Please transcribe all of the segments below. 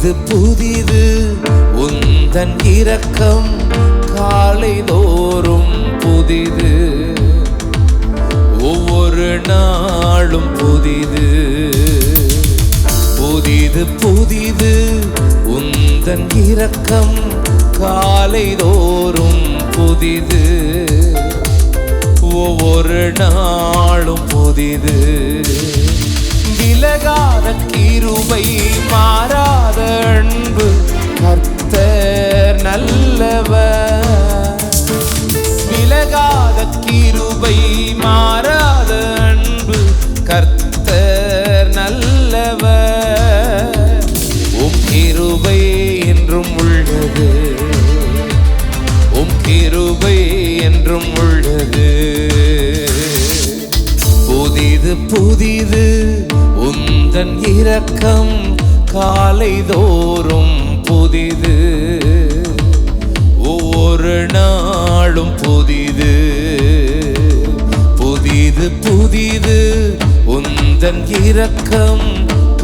புதிது உந்தன் இரக்கம் காலை தோறும் புதிது, ஒவ்வொரு நாளும் புதிது. புதிது புதிது உந்தன் இரக்கம் காலை தோறும் புதிது, ஒவ்வொரு நாளும் புதிது. விலகாத கிருபை மாறாத அன்பு கர்த்தர் நல்லவர். விலகாத கிருபை மாறாத அன்பு கர்த்தர் நல்லவர். உம் கிருபை என்றும் உள்ளது, உம் கிருபை என்றும் உள்ளது. புதிது புதிது உந்தன் இரக்கம் காலை தோறும் புதிது, ஒவ்வொரு நாளும் புதிது. புதிது புதிது உந்தன் இரக்கம்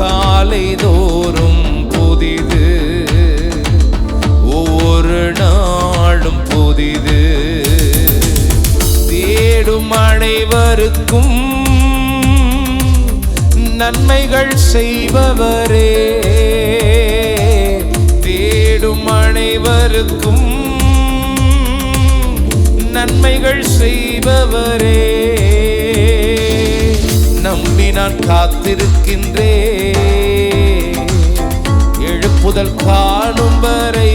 காலை தோறும் புதிது, ஒவ்வொரு நாளும் புதிது. தேடும் அனைவருக்கும் நன்மைகள் செய்பவரே, தேடும் அனைவருக்கும் நன்மைகள் செய்பவரே. நம்பி நான் காத்திருக்கின்றேன் எழுப்புதல் காணும் வரை.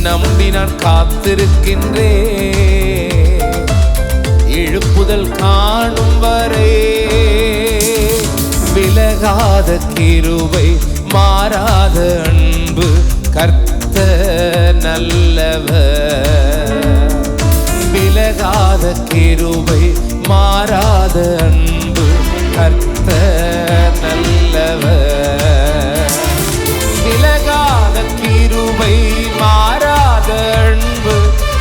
நம்பி நான் காத்திருக்கின்றேன் எழுப்புதல் காணும் வரை. விலகாத கிருபை மாறாத அன்பு கர்த்தர் நல்லவர். விலகாத கிருபை மாறாத அன்பு கர்த்தர் நல்லவர். விலகாத கிருபை மாறாத அன்பு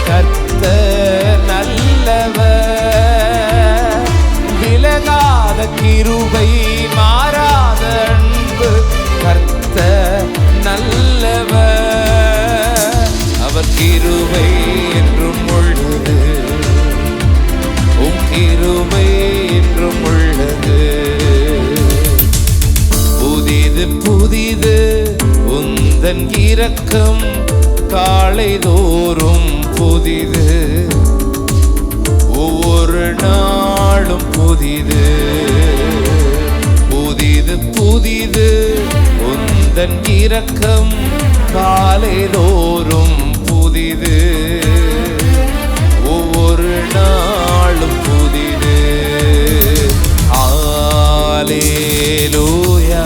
கர்த்தர் நல்லவர். விலகாத கிருபை மாறாத அன்பு கர்த்தர் நல்லவர். அவர் கிருபை என்றும் உள்ளது, உம் கிருபை என்றும் உள்ளது. புதிது புதிது உந்தன் இரக்கம் காலை தோறும் புதிது, ஒவ்வொரு நாளும் புதிது. புதிது புதிது உந்தன் இரக்கம் காலை தோறும் புதிது, ஒவ்வொரு நாளும் புதிது. அல்லேலூயா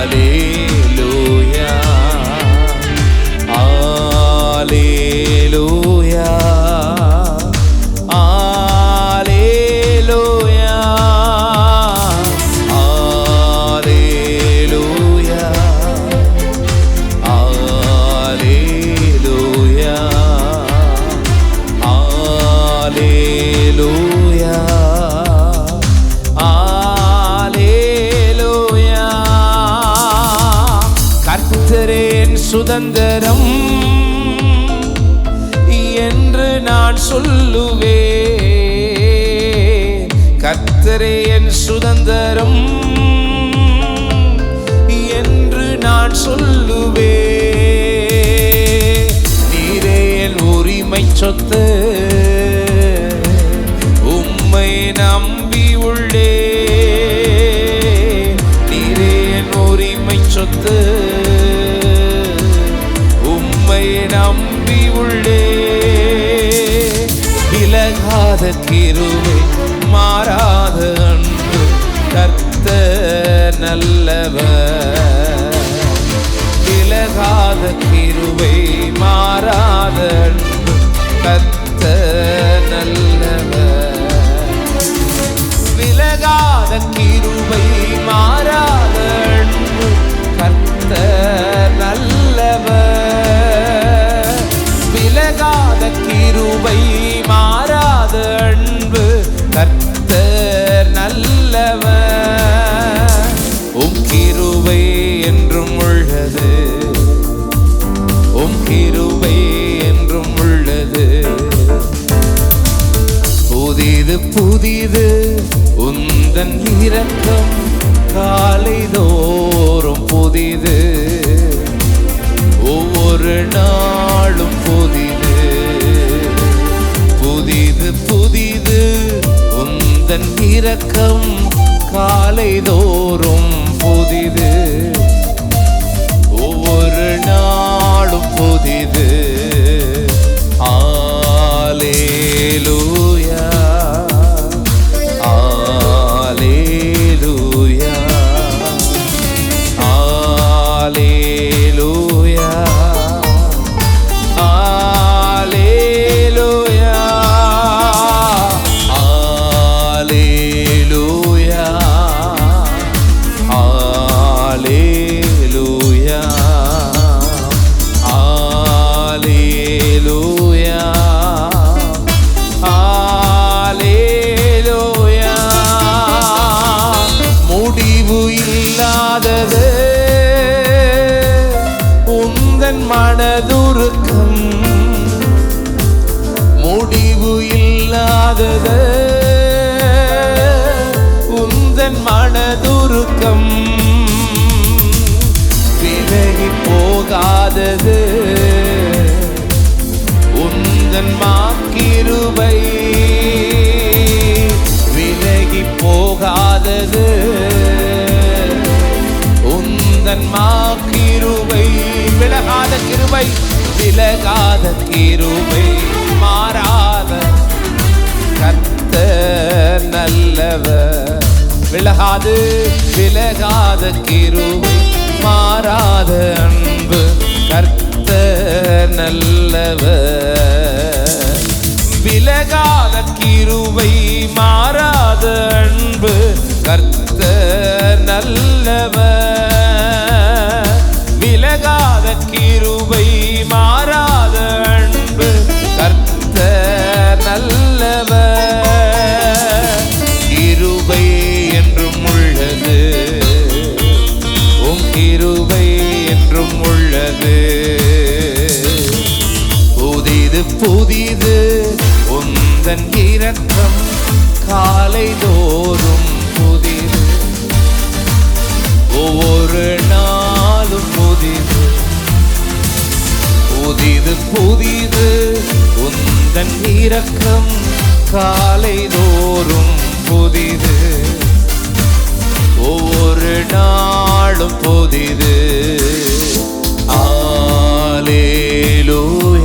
அல்லேலூயா அல்லேலூயா அல்லேலூயா அல்லேலூயா அல்லேலூயா அல்லேலூயா அல்லேலூயா. கர்த்தரே என் சுதந்திரம் என்று நான் சொல்லுவேன். கர்த்தரே என் சுதந்திரம் என்று நான் சொல்லுவேன். நீரே என் உரிமை சொத்து, உம்மை நம்பி உள்ளே. நீரே என் உரிமை சொத்து, உம்மை நம்பி உள்ளே. விலகாத கிருபை மாறாத அன்பு கர்த்தர் நல்லவர். விலகாத கிருபை மாறாத அன்பு கர்த்தர் நல்லவர். விலகாத கிருபை மாறாத அன்பு கர்த்தர் நல்லவர். விலகாத கிருபை மாறாத அன்பு கர்த்தர் நல்லவர். கிருபை என்றும் உள்ளது, உம் கிருபை என்றும் உள்ளது. புதிது புதிது உந்தன் இரக்கம் காலை தோறும் புதிது, ஒவ்வொரு நாளும் புதிது. புதிது புதிது உந்தன் இரக்கம் காலை தோறும் புதிது, ஒவ்வொரு நாளும் புதிது. அல்லேலூயா அல்லேலூயா அல்லேலூயா அல்லேலூயா அல்லேலூயா அல்லேலூயா அல்லேலூயா அல்லேலூயா. முடிவு இல்லாதது உந்தன் மனதுருக்கம், முடிவு இல்லாதது உந்தன் மனதுருக்கம், விலகி போகாதது உந்தன் மாக்கிருபை, விலகி போகாதது உந்தன் மாக்கிருபை. விலகாத கிருபை, விலகாத கிருபை, மாறாத கர்த்தர் நல்லவர். விலகாது விலகாத கிருபை, மாறாத அன்பு, கர்த்தர் நல்லவர். விலகாத கிருபை, மாறாத அன்பு, கர்த்தர் நல்லவர். விலகாத கிருபை, மாறாத அன்பு, கர்த்தர் நல்லவர். கிருபை என்றும் உள்ளது, உம் கிருபை என்றும் உள்ளது. புதிது புதிது உந்தன் இரக்கம் காலை தோறும் புதிது, ஒவ்வொரு நாளும் புதிது. புதிது புதிது உந்தன் இரக்கம் காலை தோறும் புதிது, ஒவ்வொரு நாளும் புதிது. அல்லேலூயா